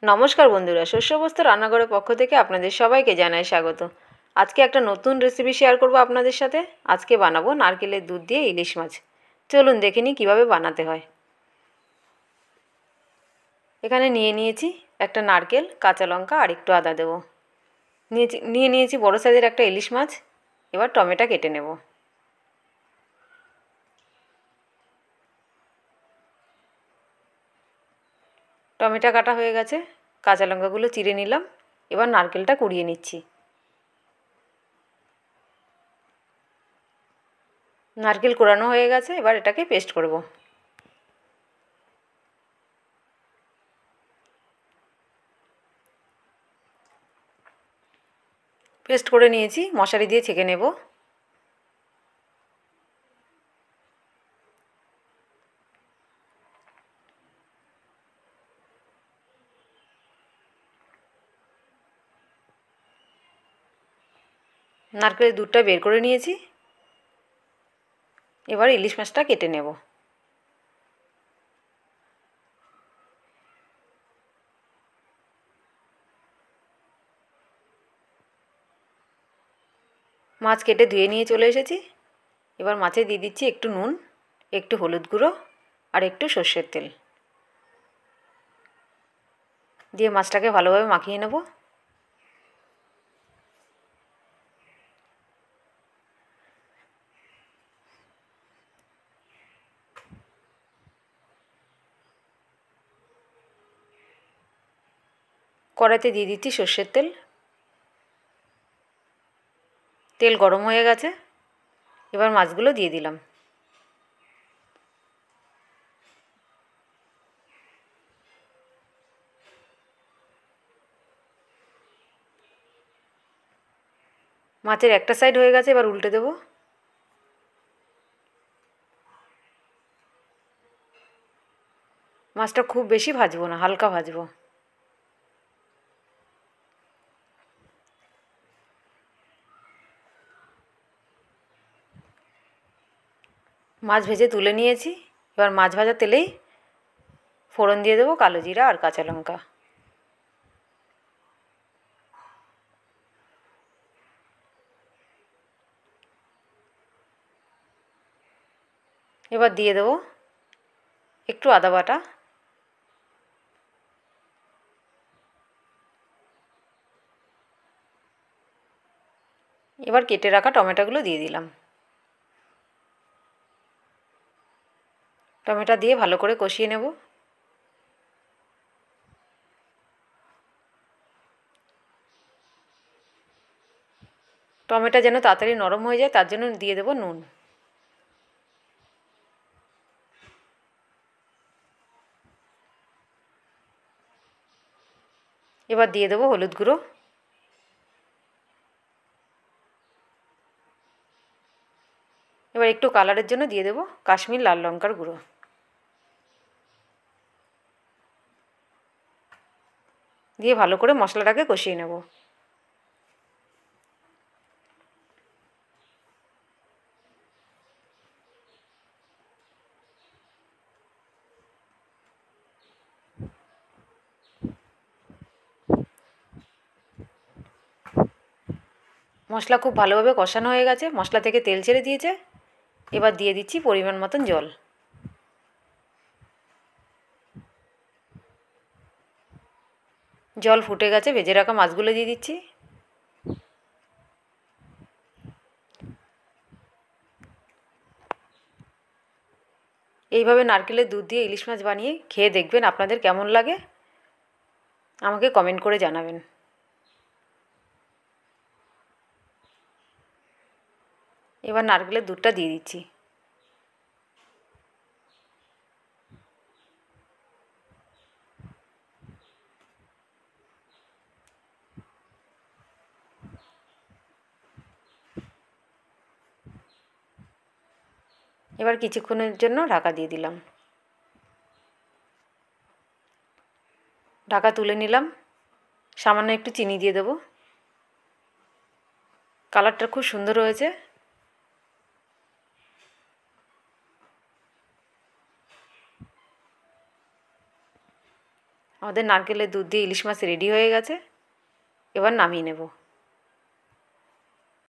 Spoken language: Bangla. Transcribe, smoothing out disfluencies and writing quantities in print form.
নমস্কার বন্ধুরা, শস্যবস্তু রান্নাঘরের পক্ষ থেকে আপনাদের সবাইকে জানাই স্বাগত। আজকে একটা নতুন রেসিপি শেয়ার করব আপনাদের সাথে। আজকে বানাবো নারকেলের দুধ দিয়ে ইলিশ মাছ। চলুন দেখে নিই কীভাবে বানাতে হয়। এখানে নিয়েছি একটা নারকেল, কাঁচা লঙ্কা আর একটু আদা দেবো। নিয়েছি বড় সাইজের একটা ইলিশ মাছ। এবার টমেটো কেটে নেব। টমেটো কাটা হয়ে গেছে, কাঁচা লঙ্কাগুলো চিড়ে নিলাম। এবার নারকেলটা কুড়িয়ে নিচ্ছি। নারকেল কোড়ানো হয়ে গেছে, এবার এটাকে পেস্ট করব। পেস্ট করে নিয়েছি, মশারি দিয়ে ছেঁকে নেব। নারকেলের দুধটা বের করে নিয়েছি। এবার ইলিশ মাছটা কেটে নেব। মাছ কেটে ধুয়ে নিয়ে চলে এসেছি। এবার মাছে দিয়ে দিচ্ছি একটু নুন, একটু হলুদ গুঁড়ো আর একটু সর্ষের তেল দিয়ে মাছটাকে ভালোভাবে মাখিয়ে নেব। কড়াইতে দিয়ে দিচ্ছি সর্ষের তেল। তেল গরম হয়ে গেছে, এবার মাছগুলো দিয়ে দিলাম। মাছের একটা সাইড হয়ে গেছে, এবার উল্টে দেব। মাছটা খুব বেশি ভাজবো না, হালকা ভাজবো। মাছ ভেজে তুলে নিয়েছি। এবার মাছ ভাজা তেলেই ফোড়ন দিয়ে দেবো কালো জিরা আর কাঁচা লঙ্কা। এবার দিয়ে দেবো একটু আদা বাটা, এবার কেটে রাখা টমেটোগুলো দিয়ে দিলাম। টমেটো দিয়ে ভালো করে কষিয়ে নেব। টমেটো যেন তাড়াতাড়ি নরম হয়ে যায়, তার জন্য দিয়ে দেবো নুন। এবার দিয়ে দেবো হলুদ গুঁড়ো। এবার একটু কালারের জন্য দিয়ে দেবো কাশ্মীর লাল লঙ্কার গুঁড়ো। দিয়ে ভালো করে মশলাটাকে কষিয়ে নেব। মশলা খুব ভালোভাবে কষানো হয়ে গেছে, মশলা থেকে তেল ছেড়ে দিয়েছে। এবার দিয়ে দিচ্ছি পরিমাণ মতন জল। জল ফুটে গেছে, ভেজে রাখা মাছগুলো দিয়ে দিচ্ছি। এইভাবে নারকেলের দুধ দিয়ে ইলিশ মাছ বানিয়ে খেয়ে দেখবেন আপনাদের কেমন লাগে, আমাকে কমেন্ট করে জানাবেন। এবার নারকেলের দুধটা দিয়ে দিচ্ছি। এবার কিছুক্ষণের জন্য ঢাকা দিয়ে দিলাম। ঢাকা তুলে নিলাম। সামান্য একটু চিনি দিয়ে দেবো। কালারটা খুব সুন্দর হয়েছে। আমাদের নারকেলের দুধ দিয়ে ইলিশ মাছ রেডি হয়ে গেছে। এবার নামিয়ে নেব।